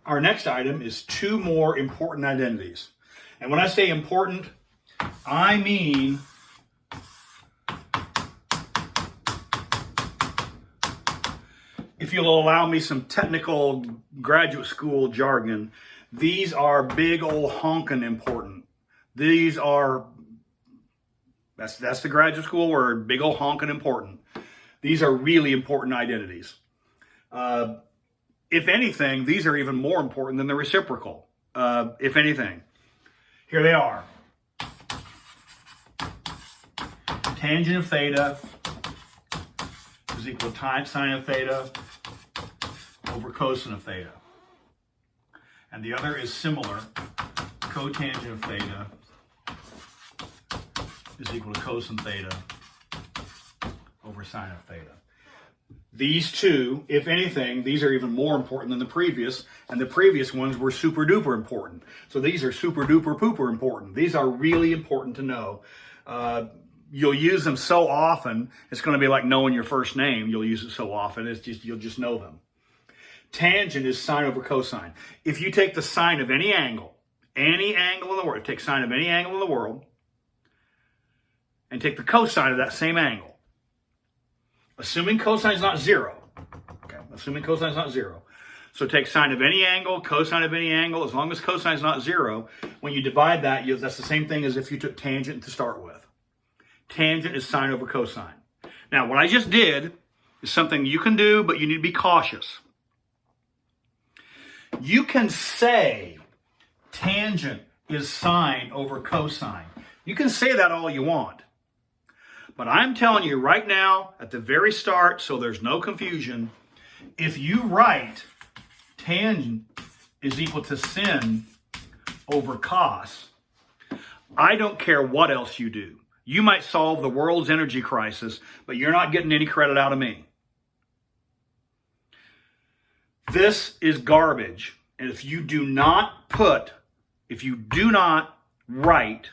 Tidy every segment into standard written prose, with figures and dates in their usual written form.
our next item is two more important identities. And when I say important, I mean if you'll allow me some technical graduate school jargon, these are big old honkin' important. These are, that's the graduate school word, big old honkin' important. These are really important identities. If anything, these are even more important than the reciprocal. If anything, here they are. Tangent of theta is equal to sine of theta over cosine of theta. And the other is similar. Cotangent of theta is equal to cosine theta over sine of theta. These two, if anything, these are even more important than the previous, and the previous ones were super duper important. So these are super duper pooper important. These are really important to know. You'll use them so often, it's going to be like knowing your first name. You'll use it so often, you'll just know them. Tangent is sine over cosine. If you take the sine of any angle in the world, take sine of any angle in the world, and take the cosine of that same angle, assuming cosine is not zero. Okay, assuming cosine is not zero. So take sine of any angle, cosine of any angle, as long as cosine is not zero, when you divide that, that's the same thing as if you took tangent to start with. Tangent is sine over cosine. Now, what I just did is something you can do, but you need to be cautious. You can say tangent is sine over cosine. You can say that all you want. But I'm telling you right now, at the very start, so there's no confusion, if you write tangent is equal to sin over cos, I don't care what else you do. You might solve the world's energy crisis, but you're not getting any credit out of me. This is garbage. And if you do not write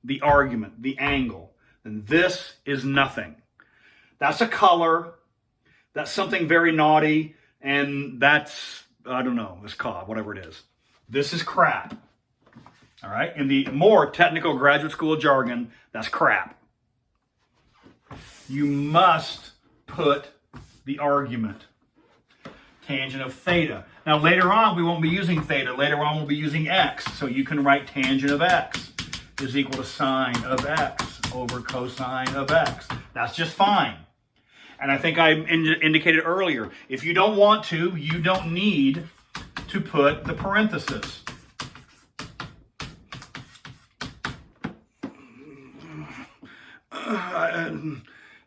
the argument, the angle, then this is nothing. That's a color. That's something very naughty. And that's, I don't know, it's called, whatever it is. This is crap. All right? In the more technical graduate school jargon, that's crap. You must put the argument. Tangent of theta. Now later on, we won't be using theta. Later on, we'll be using x. So you can write tangent of x is equal to sine of x over cosine of x. That's just fine. And I think I indicated earlier, if you don't want to, you don't need to put the parenthesis.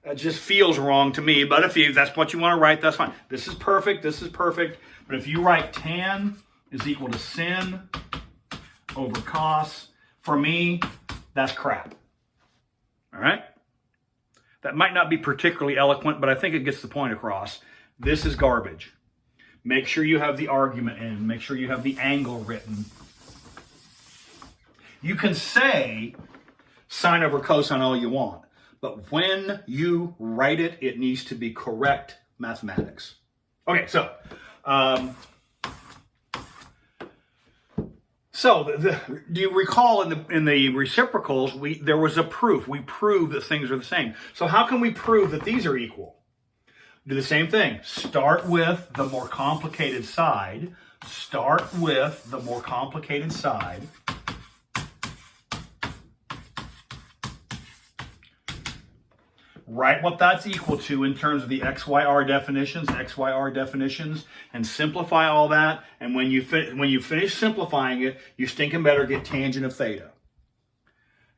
It just feels wrong to me, but if that's what you want to write, that's fine. This is perfect, but if you write tan is equal to sin over cos, for me, that's crap. All right? That might not be particularly eloquent, but I think it gets the point across. This is garbage. Make sure you have the argument in. Make sure you have the angle written. You can say sine over cosine all you want, but when you write it, it needs to be correct mathematics. Okay, so do you recall in the reciprocals, there was a proof. We proved that things are the same. So how can we prove that these are equal? Do the same thing. Start with the more complicated side. Write what that's equal to in terms of the XYR definitions, and simplify all that. And when you finish simplifying it, you stinking better get tangent of theta.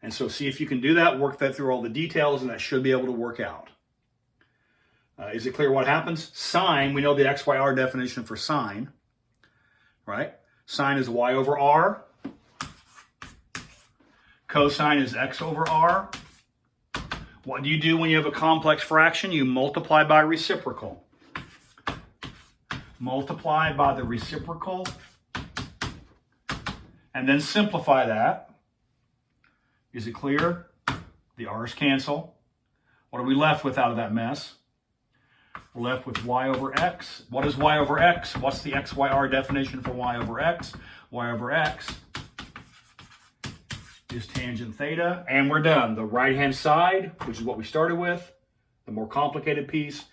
And so see if you can do that, work that through all the details, and that should be able to work out. Is it clear what happens? Sine, we know the XYR definition for sine, right? Sine is y over r. Cosine is x over r. What do you do when you have a complex fraction? You multiply by reciprocal. Multiply by the reciprocal. And then simplify that. Is it clear? The r's cancel. What are we left with out of that mess? We're left with y over x. What is y over x? What's the XYR definition for y over x? Y over x is tangent theta, and we're done. The right-hand side, which is what we started with, the more complicated piece,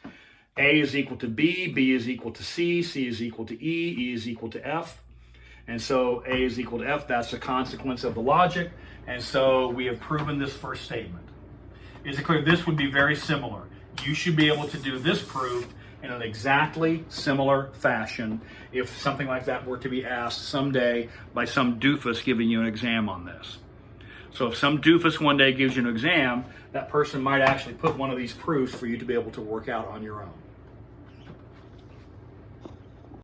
A is equal to B, B is equal to C, C is equal to E, E is equal to F. And so A is equal to F, that's a consequence of the logic. And so we have proven this first statement. Is it clear? This would be very similar. You should be able to do this proof in an exactly similar fashion if something like that were to be asked someday by some doofus giving you an exam on this. So if some doofus one day gives you an exam, that person might actually put one of these proofs for you to be able to work out on your own.